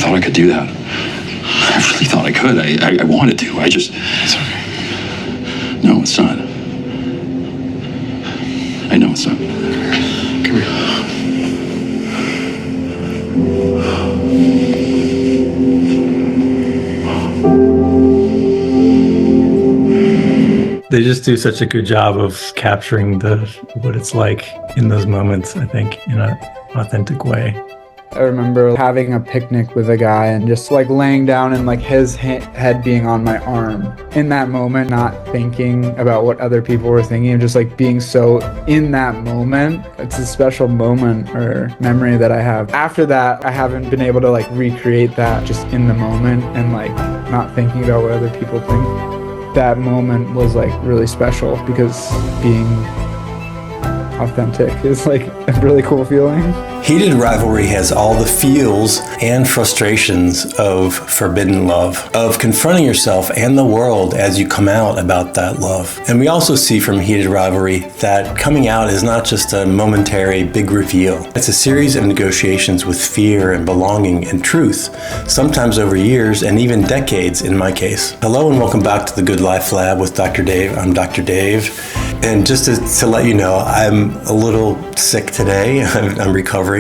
thought I could do that. I really thought I could. I wanted to. It's okay. No, it's not. I know it's not. Come here. They just do such a good job of capturing what it's like in those moments, I think, in an authentic way. I remember having a picnic with a guy and just like laying down and like his head being on my arm. In that moment, not thinking about what other people were thinking, just like being so in that moment. It's a special moment or memory that I have. After that, I haven't been able to like recreate that just in the moment and like not thinking about what other people think. That moment was like really special because being authentic is like a really cool feeling. Heated Rivalry has all the feels and frustrations of forbidden love, of confronting yourself and the world as you come out about that love. And we also see from Heated Rivalry that coming out is not just a momentary big reveal. It's a series of negotiations with fear and belonging and truth, sometimes over years and even decades in my case. Hello and welcome back to the Good Life Lab with Dr. Dave. I'm Dr. Dave. And just to let you know, I'm a little sick today. I'm recovering.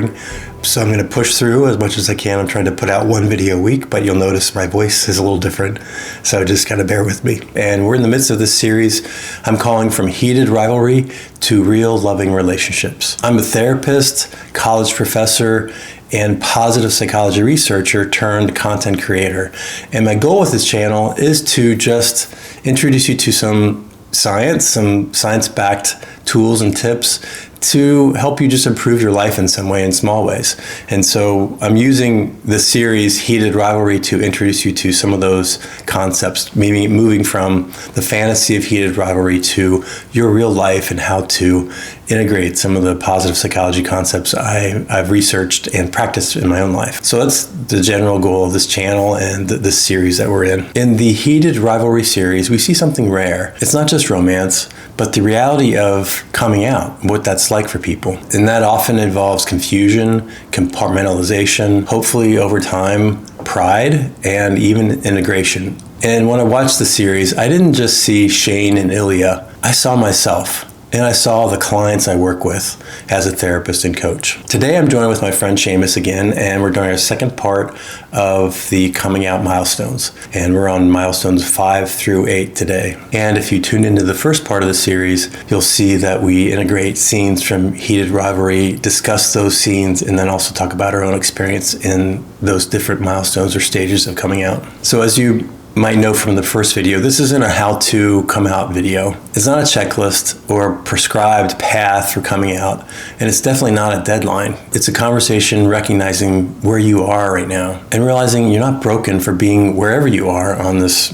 So I'm going to push through as much as I can. I'm trying to put out one video a week, but you'll notice my voice is a little different. So just kind of bear with me. And we're in the midst of this series I'm calling From Heated Rivalry to Real Loving Relationships. I'm a therapist, college professor, and positive psychology researcher turned content creator. And my goal with this channel is to just introduce you to some science-backed tools and tips to help you just improve your life in some way, in small ways. And so I'm using this series, Heated Rivalry, to introduce you to some of those concepts, maybe moving from the fantasy of heated rivalry to your real life and how to integrate some of the positive psychology concepts I've researched and practiced in my own life. So that's the general goal of this channel and this series that we're in. In the Heated Rivalry series, we see something rare. It's not just romance, but the reality of coming out, what that's like for people. And that often involves confusion, compartmentalization, hopefully over time, pride, and even integration. And when I watched the series, I didn't just see Shane and Ilya, I saw myself. And I saw the clients I work with as a therapist and coach. Today I'm joined with my friend Seamus again, and we're doing our second part of the coming out milestones. And we're on milestones 5 through 8 today. And if you tune into the first part of the series, you'll see that we integrate scenes from Heated Rivalry, discuss those scenes, and then also talk about our own experience in those different milestones or stages of coming out. So as you might know from the first video, this isn't a how-to come out video. It's not a checklist or a prescribed path for coming out, and it's definitely not a deadline. It's a conversation recognizing where you are right now and realizing you're not broken for being wherever you are on this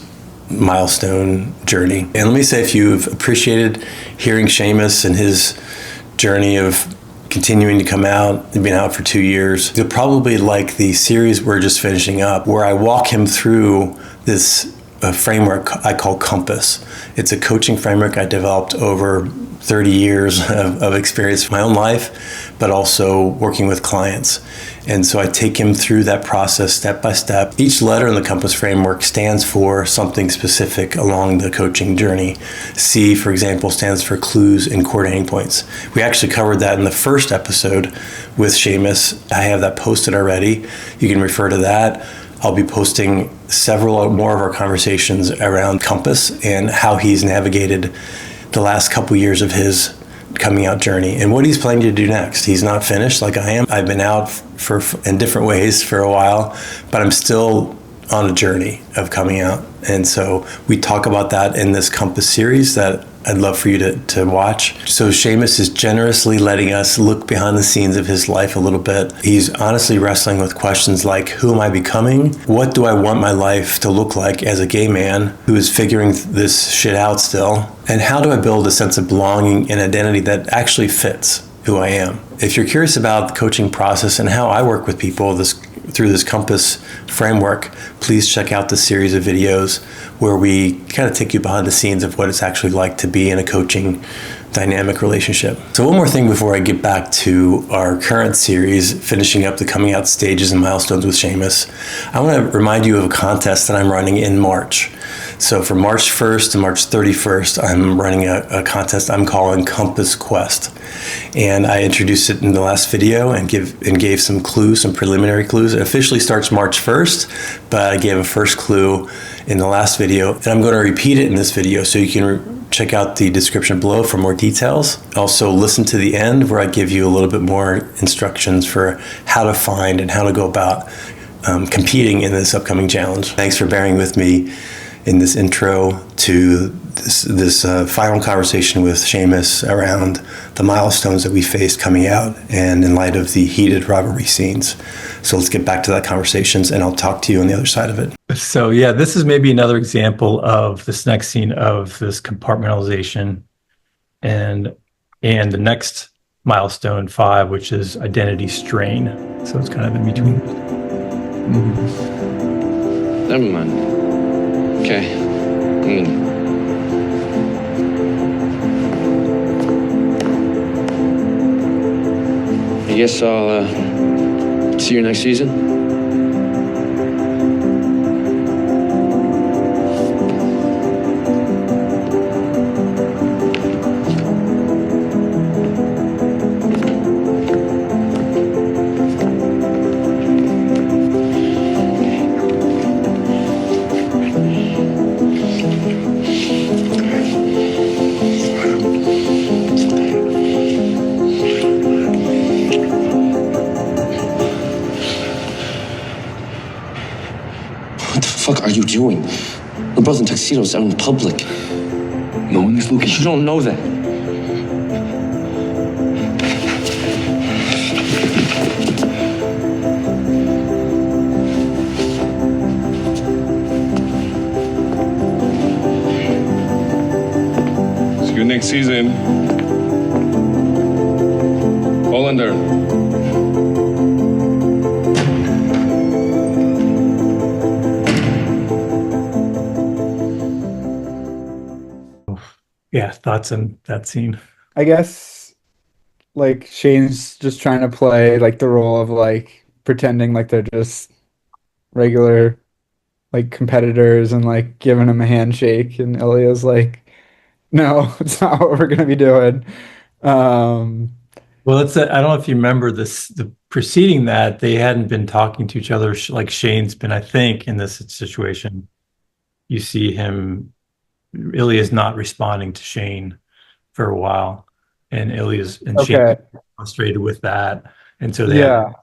milestone journey. And let me say, if you've appreciated hearing Seamus and his journey of continuing to come out, been out for 2 years, you'll probably like the series we're just finishing up, where I walk him through this framework I call Compass. It's a coaching framework I developed over 30 years of experience in my own life, but also working with clients. And so I take him through that process step by step. Each letter in the Compass framework stands for something specific along the coaching journey. C, for example, stands for clues and coordinating points. We actually covered that in the first episode with Seamus. I have that posted already. You can refer to that. I'll be posting several more of our conversations around Compass and how he's navigated the last couple years of his coming out journey and what he's planning to do next. He's not finished like I am. I've been out in different ways for a while, but I'm still on a journey of coming out. And so we talk about that in this Compass series that I'd love for you to watch. So Seamus is generously letting us look behind the scenes of his life a little bit. He's honestly wrestling with questions like, who am I becoming? What do I want my life to look like as a gay man who is figuring this shit out still? And how do I build a sense of belonging and identity that actually fits who I am? If you're curious about the coaching process and how I work with people through this Compass framework, please check out the series of videos where we kind of take you behind the scenes of what it's actually like to be in a coaching dynamic relationship. So one more thing before I get back to our current series, finishing up the coming out stages and milestones with Seamus, I want to remind you of a contest that I'm running in March. So from March 1st to March 31st, I'm running a contest I'm calling Compass Quest. And I introduced it in the last video and gave some clues, some preliminary clues. It officially starts March 1st, but I gave a first clue in the last video. And I'm going to repeat it in this video so you can check out the description below for more details. Also listen to the end where I give you a little bit more instructions for how to find and how to go about competing in this upcoming challenge. Thanks for bearing with me in this intro to this final conversation with Seamus around the milestones that we faced coming out and in light of the heated rivalry scenes. So let's get back to that conversations and I'll talk to you on the other side of it. So yeah, this is maybe another example of this next scene of this compartmentalization and the next milestone 5, which is identity strain. So it's kind of in between. Never mind. Okay. I guess I'll see you next season. What the fuck are you doing? We're both in tuxedos out in public. No one is looking. You don't know that. See you next season. Hollander. Yeah, thoughts on that scene. I guess like Shane's just trying to play like the role of like pretending like they're just regular like competitors and like giving him a handshake, and Ilya's like, no, it's not what we're gonna be doing. Um Well, I don't know if you remember this, the preceding that they hadn't been talking to each other like Shane's been, I think, in this situation. You see him, Ilya's not responding to Shane for a while, and Shane okay. frustrated with that, and so they have Yeah. a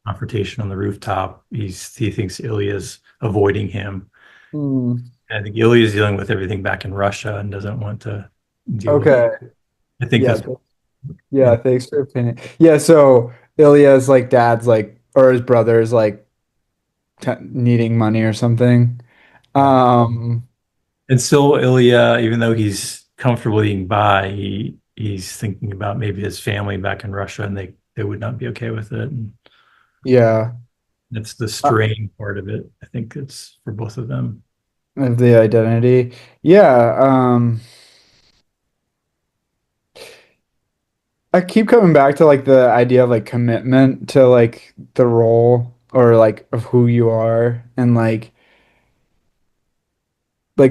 confrontation on the rooftop. He thinks Ilya's avoiding him. Hmm. And I think Ilya's dealing with everything back in Russia and doesn't want to deal with Okay. it. I think Yeah. that's Yeah, thanks for your opinion. Yeah, so Ilya's like dad's like, or his brother's like needing money or something. Um, And still, Ilya, even though he's comfortable getting by, he's thinking about maybe his family back in Russia, and they would not be okay with it. And yeah, that's the strain part of it. I think it's for both of them. of the identity. Yeah, I keep coming back to like the idea of like commitment to like the role or like of who you are, and like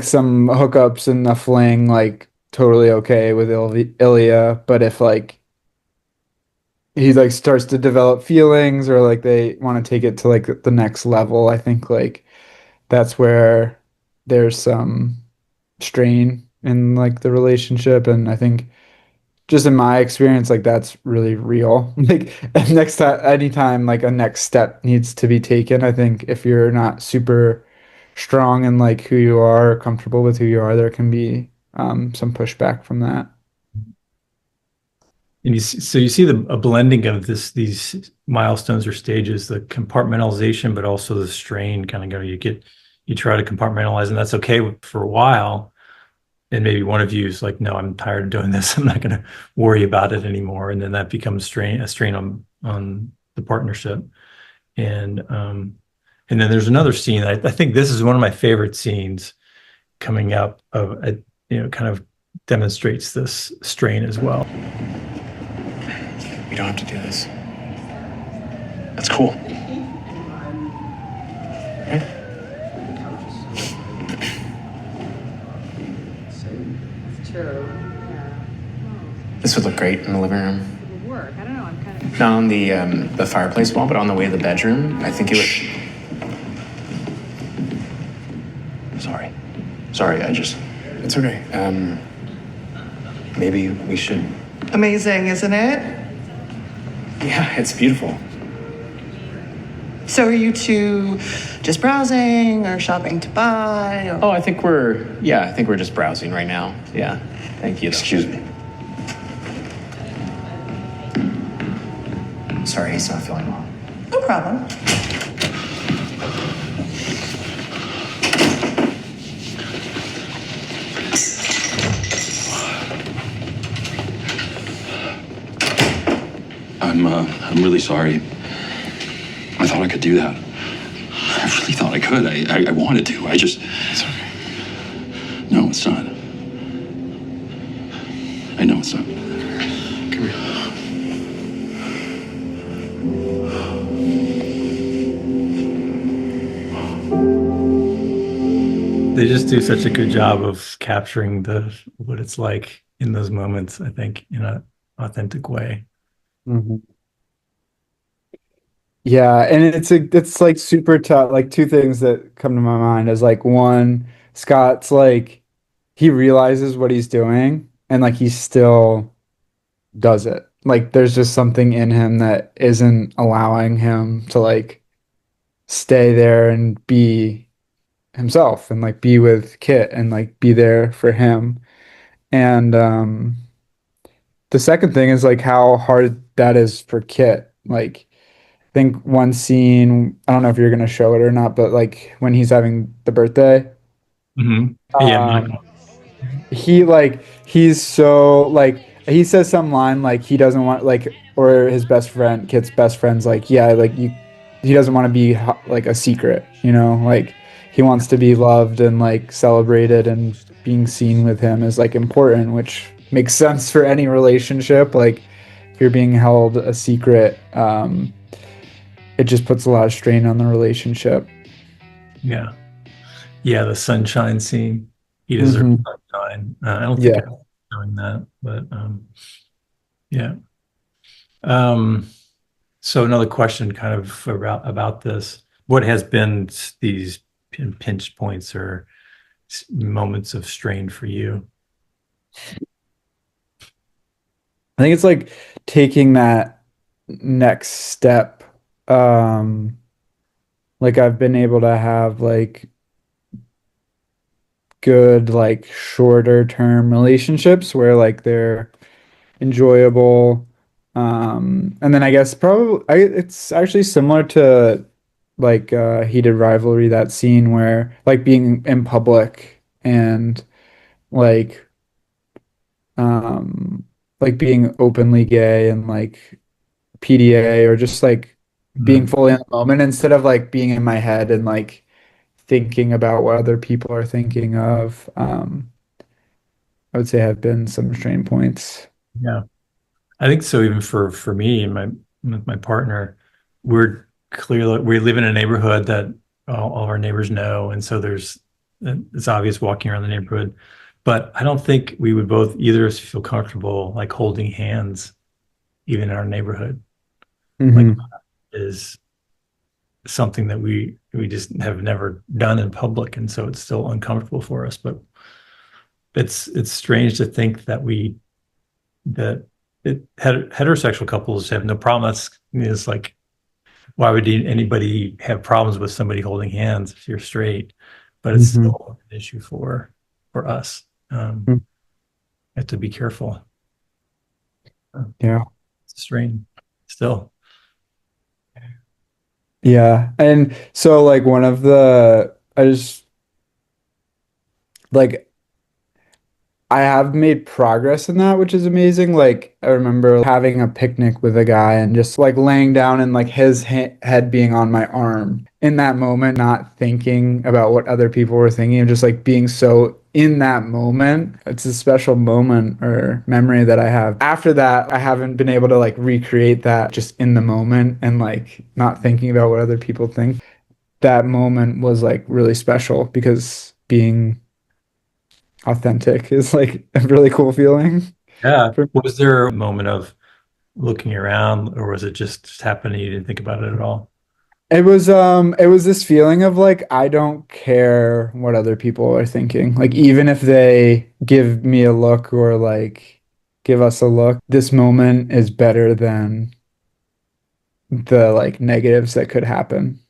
some hookups and a fling, like totally okay with Ilya, but if like he like starts to develop feelings or like they want to take it to like the next level, I think like that's where there's some strain in like the relationship. And I think just in my experience, like that's really real. Like next time, anytime like a next step needs to be taken, I think if you're not super strong in like who you are, or comfortable with who you are, there can be some pushback from that. And so you see a blending of these milestones or stages, the compartmentalization, but also the strain kind of go. You try to compartmentalize, and that's okay for a while. And maybe one of you is like, no, I'm tired of doing this. I'm not going to worry about it anymore. And then that becomes a strain on the partnership. And then there's another scene. I think this is one of my favorite scenes coming up of kind of demonstrates this strain as well. We don't have to do this. That's cool. Right? This would look great in the living room. Work. I don't know. I'm kind of. Not on the fireplace wall, but on the way to the bedroom. I think it would. Sorry, I just. It's okay. Maybe we should. Amazing, isn't it? Yeah, it's beautiful. So are you two just browsing or shopping to buy? Or... Oh, I think we're just browsing right now. Yeah. Thank you. Excuse me. Sorry, he's not feeling well. No problem. I'm really sorry. I thought I could do that. I really thought I could. I wanted to. I just. It's okay. No, it's not. I know it's not. Come here. They just do such a good job of capturing what it's like in those moments, I think, in an authentic way. Mm-hmm. Yeah, and it's like super tough. Like two things that come to my mind is like one, Scott's like he realizes what he's doing and like he still does it. Like there's just something in him that isn't allowing him to like stay there and be himself and like be with Kit and like be there for him. And the second thing is like how hard that is for Kit. Like I think one scene, I don't know if you're gonna show it or not, but like when he's having the birthday, Yeah. he's so like he says some line like he doesn't want like or his best friend, Kit's best friend's like, yeah, like he doesn't want to be like a secret, you know, like he wants to be loved and like celebrated, and being seen with him is like important, which makes sense for any relationship. Like if you're being held a secret, it just puts a lot of strain on the relationship. Yeah. Yeah, the sunshine scene. He deserves sunshine. I don't think I'm doing that, but yeah. So another question kind of about this. What has been these pinch points or moments of strain for you? I think it's like taking that next step. Like I've been able to have like good like shorter term relationships where like they're enjoyable. And then I guess probably it's actually similar to like Heated Rivalry, that scene where like being in public and like like being openly gay and like PDA or just like being fully in the moment instead of like being in my head and like thinking about what other people are thinking of. I would say have been some strain points. Yeah. I think so. Even for me and my partner, we live in a neighborhood that all of our neighbors know, and so it's obvious walking around the neighborhood. But I don't think we would either of us feel comfortable like holding hands, even in our neighborhood. Like is something that we just have never done in public, and so it's still uncomfortable for us. But it's strange to think that heterosexual couples have no problem. It's like, why would anybody have problems with somebody holding hands if you're straight? But it's still an issue for us. Have to be careful. Yeah, it's a strain still. Yeah, and so like one of the I have made progress in that, which is amazing. Like I remember having a picnic with a guy and just like laying down and like his head being on my arm in that moment, not thinking about what other people were thinking, and just like being so in that moment, it's a special moment or memory that I have. After that, I haven't been able to like recreate that just in the moment and like not thinking about what other people think. That moment was like really special because being authentic is like a really cool feeling. Yeah. Was there a moment of looking around, or was it just happening? You didn't think about it at all? It was this feeling of like I don't care what other people are thinking. Like even if they give me a look or like give us a look, this moment is better than the like negatives that could happen.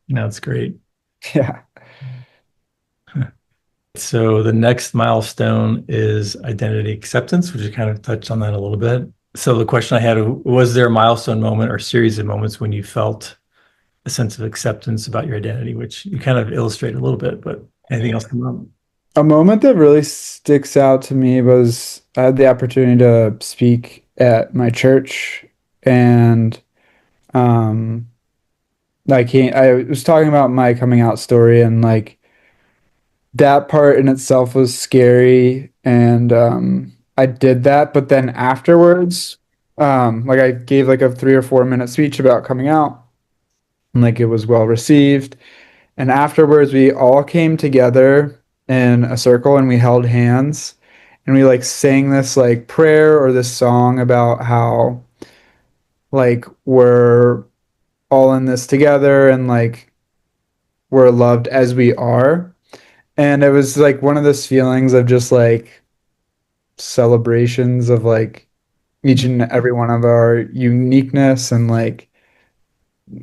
That's great. Yeah. So the next milestone is identity acceptance, which you kind of touched on that a little bit. So the question I had, was there a milestone moment or series of moments when you felt a sense of acceptance about your identity, which you kind of illustrate a little bit, but anything else come up? A moment that really sticks out to me was I had the opportunity to speak at my church and um I was talking about my coming out story and like that part in itself was scary and I did that, but then afterwards like I gave like a 3 or 4 minute speech about coming out and like it was well received. And afterwards, we all came together in a circle and we held hands and we like sang this like prayer or this song about how like we're all in this together and like we're loved as we are. And it was like one of those feelings of just like celebrations of like each and every one of our uniqueness and like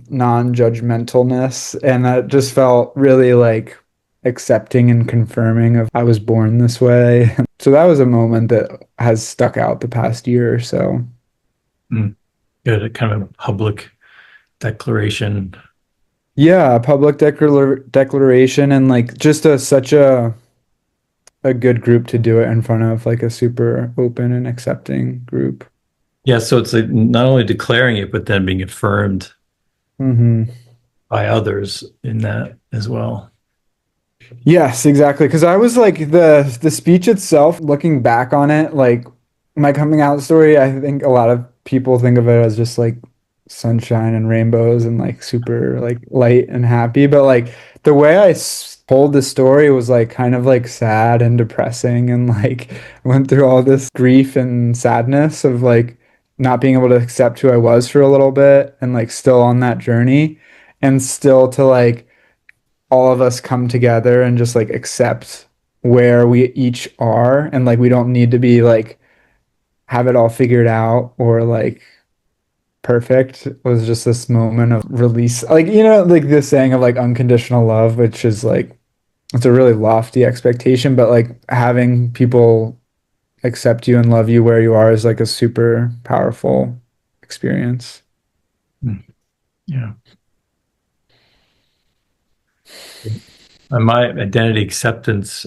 non-judgmentalness, and that just felt really like accepting and confirming of I was born this way. So that was a moment that has stuck out the past year or so. Good, a kind of a public declaration. Yeah, a public declaration and like just such a good group to do it in front of, like a super open and accepting group. Yeah, so it's like not only declaring it, but then being affirmed by others in that as well. Yes, exactly. Because I was like the speech itself, looking back on it, like my coming out story, I think a lot of people think of it as just like sunshine and rainbows and like super like light and happy. But like the way told the story was like kind of like sad and depressing and like went through all this grief and sadness of like not being able to accept who I was for a little bit and like still on that journey and still to like all of us come together and just like accept where we each are and like we don't need to be like have it all figured out or like perfect. It was just this moment of release, like like this saying of like unconditional love, which is like it's a really lofty expectation, but like having people accept you and love you where you are is like a super powerful experience. Yeah. And my identity acceptance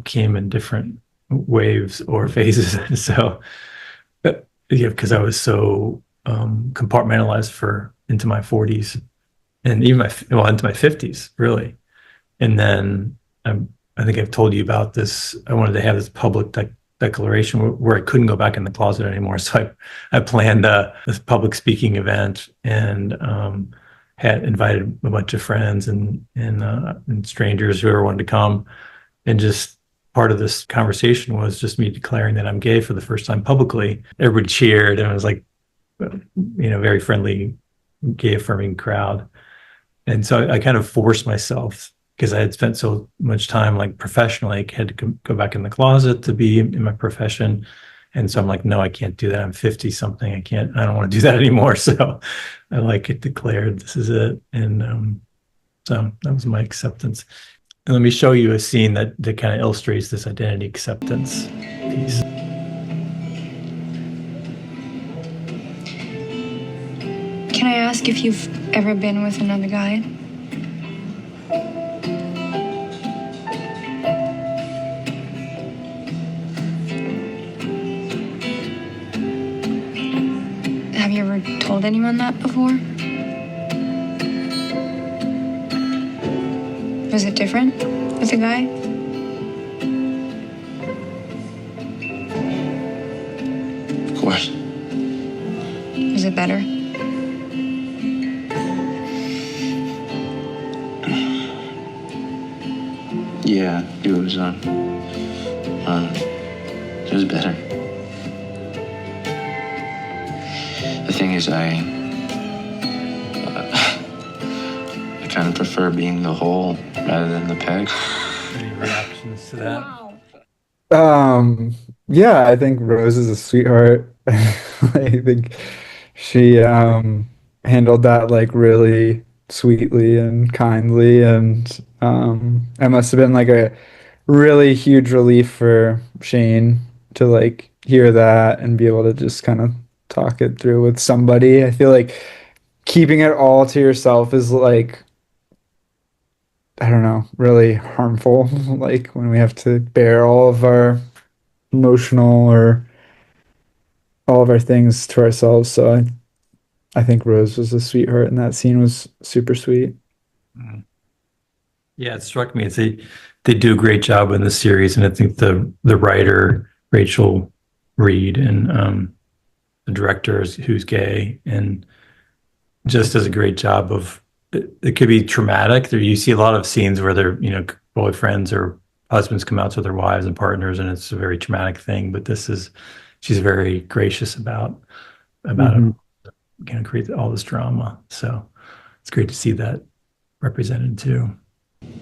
came in different waves or phases. So, yeah, because I was so compartmentalized into my 40s and even into my 50s, really. And then I think I've told you about this. I wanted to have this public declaration where I couldn't go back in the closet anymore. So I planned this public speaking event and had invited a bunch of friends and strangers who ever wanted to come. And just part of this conversation was just me declaring that I'm gay for the first time publicly. Everybody cheered and it was like, very friendly, gay affirming crowd. And so I kind of forced myself because I had spent so much time like professionally, I had to go back in the closet to be in my profession. And so I'm like, no, I can't do that. I'm 50 something. I don't want to do that anymore. So I like it declared, this is it. And so that was my acceptance. And let me show you a scene that kind of illustrates this identity acceptance piece. Can I ask if you've ever been with another guy? Have you ever told anyone that before? Was it different with a guy? Yeah, it was better. The thing is, I kind of prefer being the hole rather than the peg. Any reactions to that? Yeah, I think Rose is a sweetheart. I think she handled that like really sweetly and kindly, and it must have been like a really huge relief for Shane to like hear that and be able to just kind of talk it through with somebody. I feel like keeping it all to yourself is like, I don't know, really harmful. Like when we have to bear all of our emotional or all of our things to ourselves. So I think Rose was a sweetheart, and that scene was super sweet. Yeah, it struck me as they do a great job in the series, and I think the writer Rachel Reed and the director who's gay and just does a great job of it could be traumatic. There you see a lot of scenes where their boyfriends or husbands come out to their wives and partners, and it's a very traumatic thing. But she's very gracious about it, create all this drama. So it's great to see that represented too.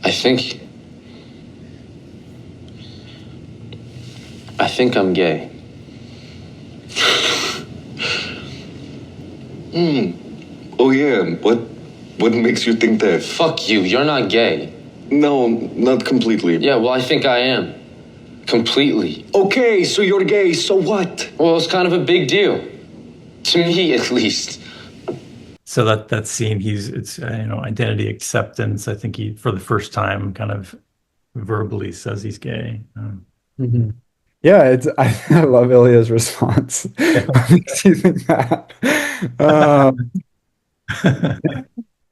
I think I'm gay. Oh yeah, what makes you think that? Fuck you, you're not gay. No, not completely. Yeah, well, I think I am. Completely. Okay, so you're gay, so what? Well, it's kind of a big deal. To me, at least. So that scene, it's identity acceptance. I think he, for the first time, kind of verbally says he's gay. Yeah, I love Ilya's response. What makes you think that?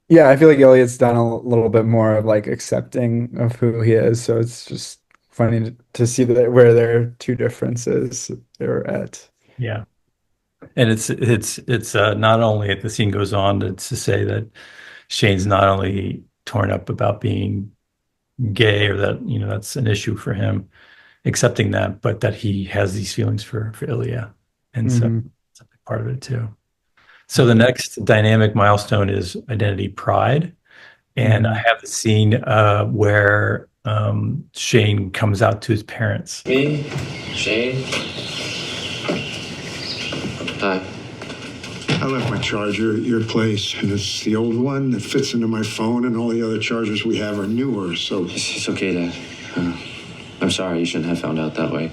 Yeah, I feel like Elliot's done a little bit more of like accepting of who he is. So it's just funny to see that where their two differences they're at. Yeah. And it's not only the scene goes on it's to say that Shane's not only torn up about being gay or that that's an issue for him, accepting that, but that he has these feelings for Ilya, and so it's a big part of it too. So the next dynamic milestone is identity pride, and I have the scene where Shane comes out to his parents. Me, Shane. Hi. I left my charger at your place, and it's the old one that fits into my phone, and all the other chargers we have are newer, so... It's okay, Dad. I'm sorry, you shouldn't have found out that way.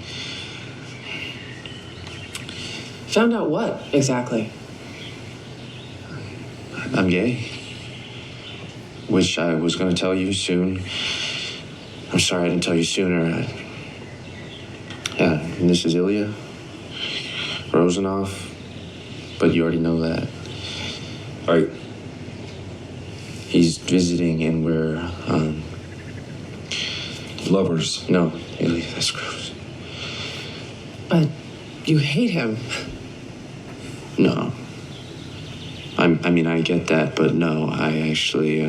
Found out what, exactly? I'm gay. Which I was going to tell you soon. I'm sorry I didn't tell you sooner. Yeah, and this is Ilya Rosanov. But you already know that. Right. He's visiting and we're, Lovers. No, Ilya, that's gross. But you hate him. No. I mean, I get that, but no, I actually,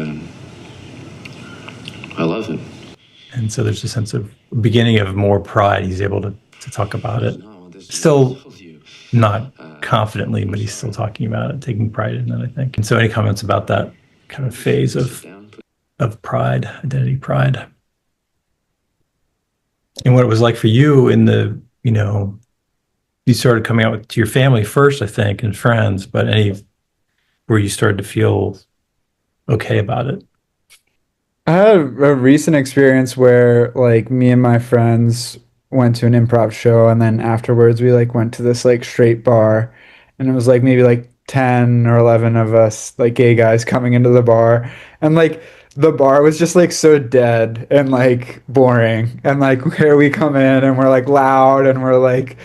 I love him. And so there's a sense of beginning of more pride. He's able to talk about it. Still not confidently, but he's still talking about it, taking pride in it, I think. And so any comments about that kind of phase of pride, identity pride? And what it was like for you in the, you started coming out to your family first, I think, and friends, but where you started to feel okay about it? I had a recent experience where like me and my friends went to an improv show, and then afterwards we like went to this like straight bar, and it was like maybe like 10 or 11 of us like gay guys coming into the bar, and like the bar was just like so dead and like boring, and like here we come in and we're like loud and we're like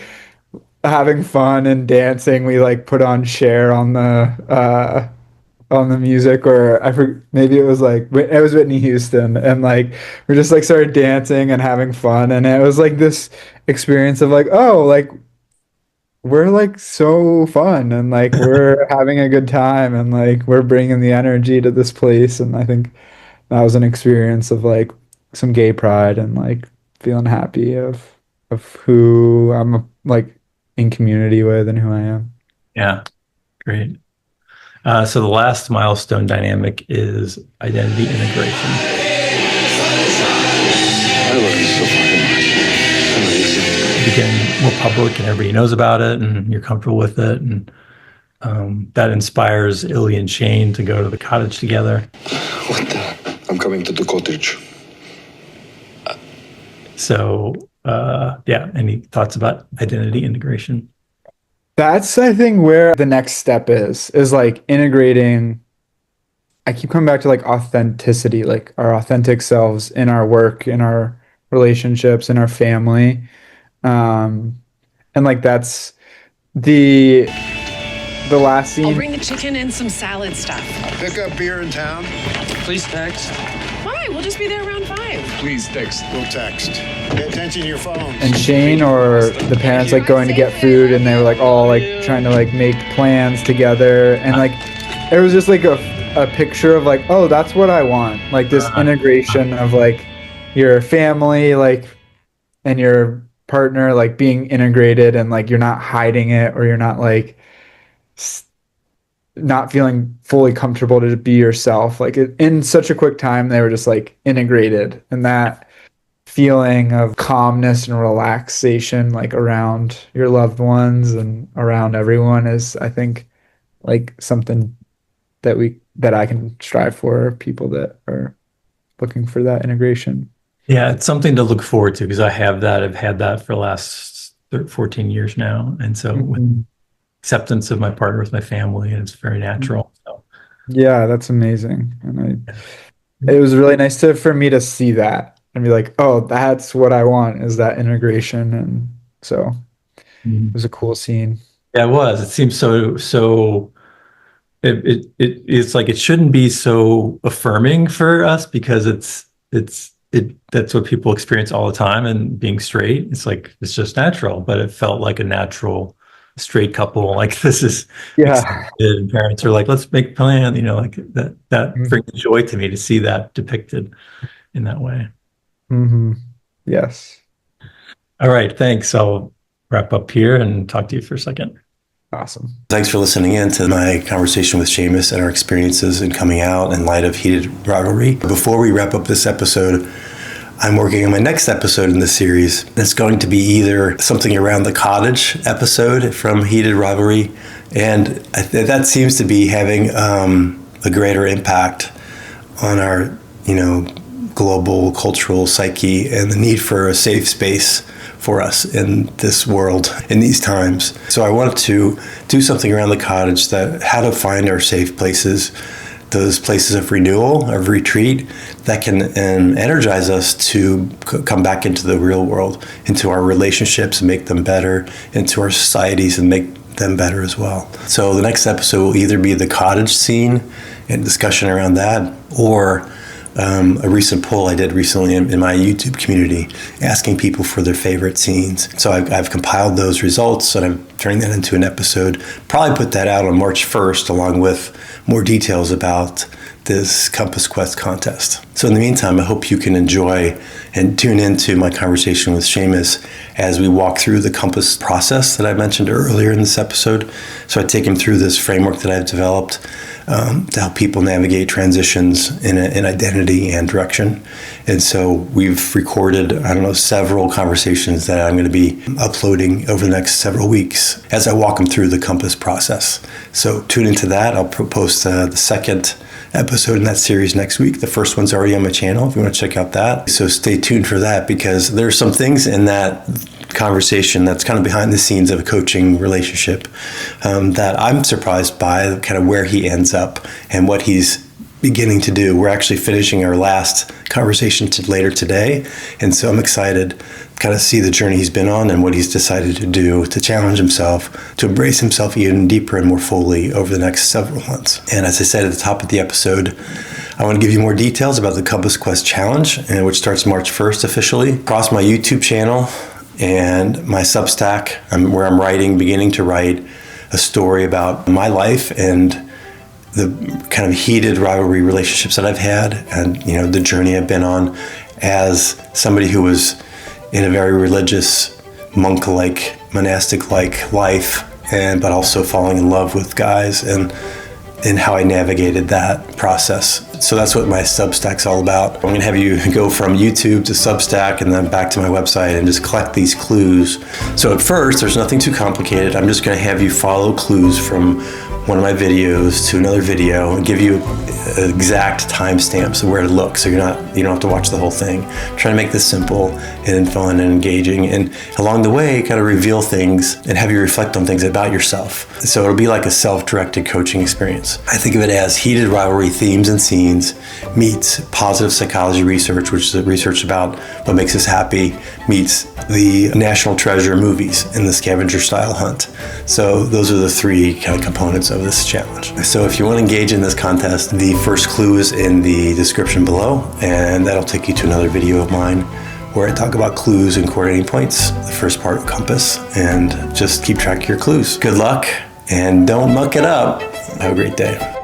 having fun and dancing. We like put on Cher on the music, or I forget, maybe it was Whitney Houston, and like we just like started dancing and having fun, and it was like this experience of like, oh, like we're like so fun, and like we're having a good time, and like we're bringing the energy to this place. And I think that was an experience of like some gay pride and like feeling happy of who I'm like in community with and who I am. Yeah, great. So the last milestone dynamic is identity integration. I love you so fucking much. Amazing. You become more public and everybody knows about it and you're comfortable with it. And that inspires Illy and Shane to go to the cottage together. What the? I'm coming to the cottage. So, yeah, any thoughts about identity integration? That's, I think, where the next step is like integrating. I keep coming back to like authenticity, like our authentic selves in our work, in our relationships, in our family. And like that's the last scene. I'll bring the chicken and some salad stuff. Pick up beer in town. Please text. Why? We'll just be there around 5. Please text. We'll text. Pay attention to your phones. And Shane or the parents like going to get food and they were like all like trying to like make plans together and like it was just like a picture of like, oh, that's what I want, like this integration of like your family like and your partner like being integrated and like you're not hiding it or you're not like not feeling fully comfortable to be yourself. Like in such a quick time they were just like integrated, and that feeling of calmness and relaxation like around your loved ones and around everyone is, I think, like something that I can strive for people that are looking for that integration. Yeah, it's something to look forward to because I've had that for the last 14 years now. And so with acceptance of my partner with my family, and it's very natural. So. Yeah, that's amazing. And it was really nice for me to see that and be like, oh, that's what I want, is that integration. And so it was a cool scene. Yeah, it was. It seems so it's like it shouldn't be so affirming for us because that's what people experience all the time, and being straight, it's like it's just natural, but it felt like a natural straight couple, like this is accepted, and parents are like, let's make plan, like that brings joy to me to see that depicted in that way. Yes. All right, thanks. I'll wrap up here and talk to you for a second. Awesome. Thanks for listening in to my conversation with Seamus and our experiences in coming out in light of Heated Rivalry. Before we wrap up this episode, I'm working on my next episode in this series. It's going to be either something around the cottage episode from Heated Rivalry, and that seems to be having a greater impact on our, global cultural psyche and the need for a safe space for us in this world, in these times. So I wanted to do something around the cottage, that how to find our safe places, those places of renewal, of retreat, that can energize us to come back into the real world, into our relationships and make them better, into our societies and make them better as well. So the next episode will either be the cottage scene and discussion around that, or a recent poll I did recently in my YouTube community, asking people for their favorite scenes. So I've compiled those results and I'm turning that into an episode. Probably put that out on March 1st, along with more details about this Compass Quest contest. So in the meantime, I hope you can enjoy and tune into my conversation with Seamus as we walk through the Compass process that I mentioned earlier in this episode. So I take him through this framework that I've developed to help people navigate transitions in identity and direction. And so we've recorded, several conversations that I'm going to be uploading over the next several weeks as I walk them through the Compass process. So tune into that. I'll post the second episode in that series next week. The first one's already on my channel if you want to check out that. So stay tuned for that, because there's some things in that conversation that's kind of behind the scenes of a coaching relationship that I'm surprised by, kind of where he ends up and what he's beginning to do. We're actually finishing our last conversation later today, and so I'm excited to kind of see the journey he's been on and what he's decided to do to challenge himself, to embrace himself even deeper and more fully over the next several months. And as I said at the top of the episode, I want to give you more details about the Compass Quest Challenge, which starts March 1st officially. Across my YouTube channel and my Substack, where I'm beginning to write a story about my life and the kind of heated rivalry relationships that I've had, and the journey I've been on, as somebody who was in a very religious, monk-like, monastic-like life, but also falling in love with guys, and how I navigated that process. So that's what my Substack's all about. I'm gonna have you go from YouTube to Substack and then back to my website and just collect these clues. So at first, there's nothing too complicated. I'm just gonna have you follow clues from one of my videos to another video and give you exact timestamps of where to look, so you don't have to watch the whole thing. I'm trying to make this simple and fun and engaging, and along the way kind of reveal things and have you reflect on things about yourself. So it'll be like a self-directed coaching experience. I think of it as Heated Rivalry themes and scenes meets positive psychology research, which is research about what makes us happy, meets the National Treasure movies in the scavenger style hunt. So those are the three kind of components of this challenge. So if you want to engage in this contest, the first clue is in the description below, and that'll take you to another video of mine where I talk about clues and coordinating points, the first part of compass, and just keep track of your clues. Good luck, and don't muck it up. Have a great day.